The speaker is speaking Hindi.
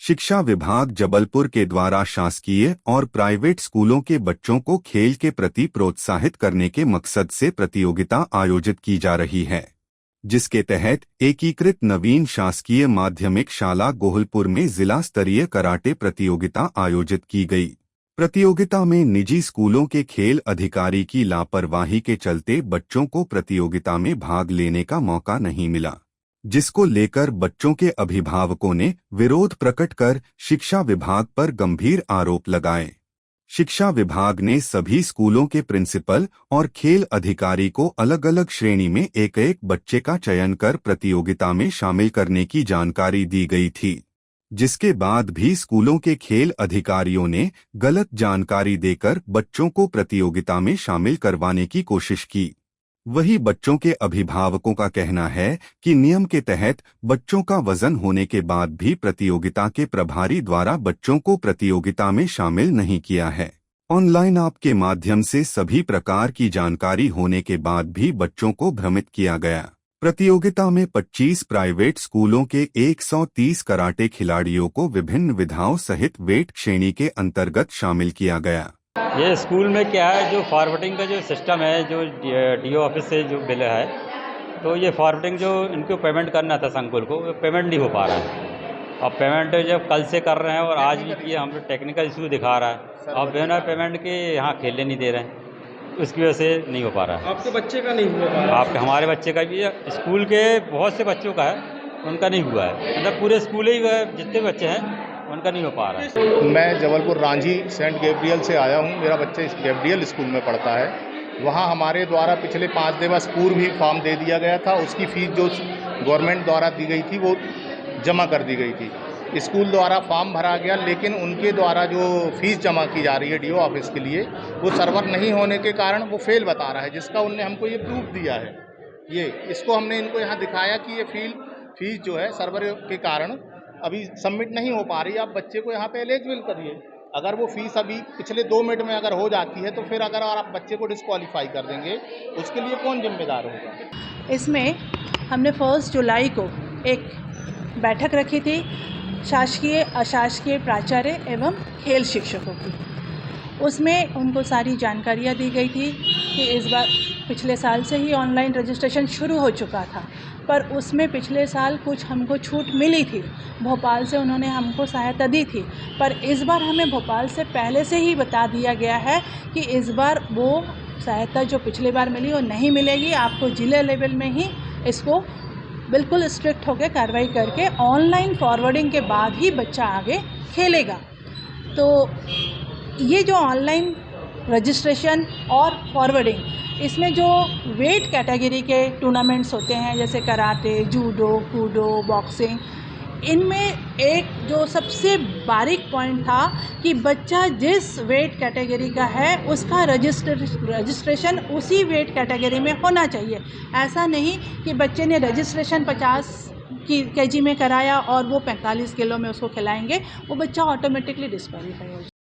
शिक्षा विभाग जबलपुर के द्वारा शासकीय और प्राइवेट स्कूलों के बच्चों को खेल के प्रति प्रोत्साहित करने के मकसद से प्रतियोगिता आयोजित की जा रही है, जिसके तहत एकीकृत नवीन शासकीय माध्यमिक शाला गोहलपुर में जिला स्तरीय कराटे प्रतियोगिता आयोजित की गई। प्रतियोगिता में निजी स्कूलों के खेल अधिकारी की लापरवाही के चलते बच्चों को प्रतियोगिता में भाग लेने का मौका नहीं मिला, जिसको लेकर बच्चों के अभिभावकों ने विरोध प्रकट कर शिक्षा विभाग पर गंभीर आरोप लगाए। शिक्षा विभाग ने सभी स्कूलों के प्रिंसिपल और खेल अधिकारी को अलग अलग श्रेणी में एक एक बच्चे का चयन कर प्रतियोगिता में शामिल करने की जानकारी दी गई थी, जिसके बाद भी स्कूलों के खेल अधिकारियों ने गलत जानकारी देकर बच्चों को प्रतियोगिता में शामिल करवाने की कोशिश की। वही बच्चों के अभिभावकों का कहना है कि नियम के तहत बच्चों का वजन होने के बाद भी प्रतियोगिता के प्रभारी द्वारा बच्चों को प्रतियोगिता में शामिल नहीं किया है। ऑनलाइन ऐप के माध्यम से सभी प्रकार की जानकारी होने के बाद भी बच्चों को भ्रमित किया गया। प्रतियोगिता में 25 प्राइवेट स्कूलों के 130 कराटे खिलाड़ियों को विभिन्न विधाओं सहित वेट श्रेणी के अंतर्गत शामिल किया गया। ये स्कूल में क्या है, जो फॉरवर्डिंग का जो सिस्टम है, जो डीओ ऑफिस से जो बिल है, तो ये फॉरवर्डिंग जो इनको पेमेंट करना था संकुल को, पेमेंट नहीं हो पा रहा है। अब पेमेंट जब कल से कर रहे हैं और आज भी किए, हम तो टेक्निकल इशू दिखा रहा है। अब बिना पेमेंट के यहाँ खेलने नहीं दे रहे हैं, उसकी वजह से नहीं हो पा रहा है। आपके बच्चे का नहीं हुआ? आपके हमारे बच्चे का भी, स्कूल के बहुत से बच्चों का है, उनका नहीं हुआ है। मतलब पूरे स्कूल ही जितने बच्चे हैं उनका नहीं हो पा रहा है। मैं जबलपुर रांझी सेंट गैब्रियल से आया हूँ। मेरा बच्चा इस गैब्रियल स्कूल में पढ़ता है। वहाँ हमारे द्वारा पिछले 5 दिवस पूर्व ही फॉर्म दे दिया गया था। उसकी फ़ीस जो गवर्नमेंट द्वारा दी गई थी वो जमा कर दी गई थी। स्कूल द्वारा फॉर्म भरा गया, लेकिन उनके द्वारा जो फ़ीस जमा की जा रही है डीओ ऑफिस के लिए, वो सर्वर नहीं होने के कारण वो फेल बता रहा है, जिसका उनने हमको ये प्रूफ दिया है। इसको हमने इनको यहाँ दिखाया कि ये फ़ीस जो है सर्वर के कारण अभी सबमिट नहीं हो पा रही। आप बच्चे को यहाँ पे एलिजिबल करिए। अगर वो फीस अभी पिछले 2 मिनट में अगर हो जाती है तो फिर अगर आप बच्चे को डिस्क्वालीफाई कर देंगे, उसके लिए कौन जिम्मेदार होगा? इसमें हमने 1 जुलाई को एक बैठक रखी थी शासकीय अशासकीय प्राचार्य एवं खेल शिक्षकों की। उसमें उनको सारी जानकारियाँ दी गई थी कि इस बार पिछले साल से ही ऑनलाइन रजिस्ट्रेशन शुरू हो चुका था, पर उसमें पिछले साल कुछ हमको छूट मिली थी। भोपाल से उन्होंने हमको सहायता दी थी, पर इस बार हमें भोपाल से पहले से ही बता दिया गया है कि इस बार वो सहायता जो पिछली बार मिली वो नहीं मिलेगी। आपको जिले लेवल में ही इसको बिल्कुल स्ट्रिक्ट होकर कार्रवाई करके ऑनलाइन फॉरवर्डिंग के बाद ही बच्चा आगे खेलेगा। तो ये जो ऑनलाइन रजिस्ट्रेशन और फॉरवर्डिंग, इसमें जो वेट कैटेगरी के टूर्नामेंट्स होते हैं जैसे कराटे, जूडो, कूडो, बॉक्सिंग, इनमें एक जो सबसे बारीक पॉइंट था कि बच्चा जिस वेट कैटेगरी का है उसका रजिस्ट्रेशन उसी वेट कैटेगरी में होना चाहिए। ऐसा नहीं कि बच्चे ने रजिस्ट्रेशन 50 केजी में कराया और वो 45 किलो में उसको खिलाएंगे, वो बच्चा ऑटोमेटिकली डिस्क्वालीफाई हो जाएगा।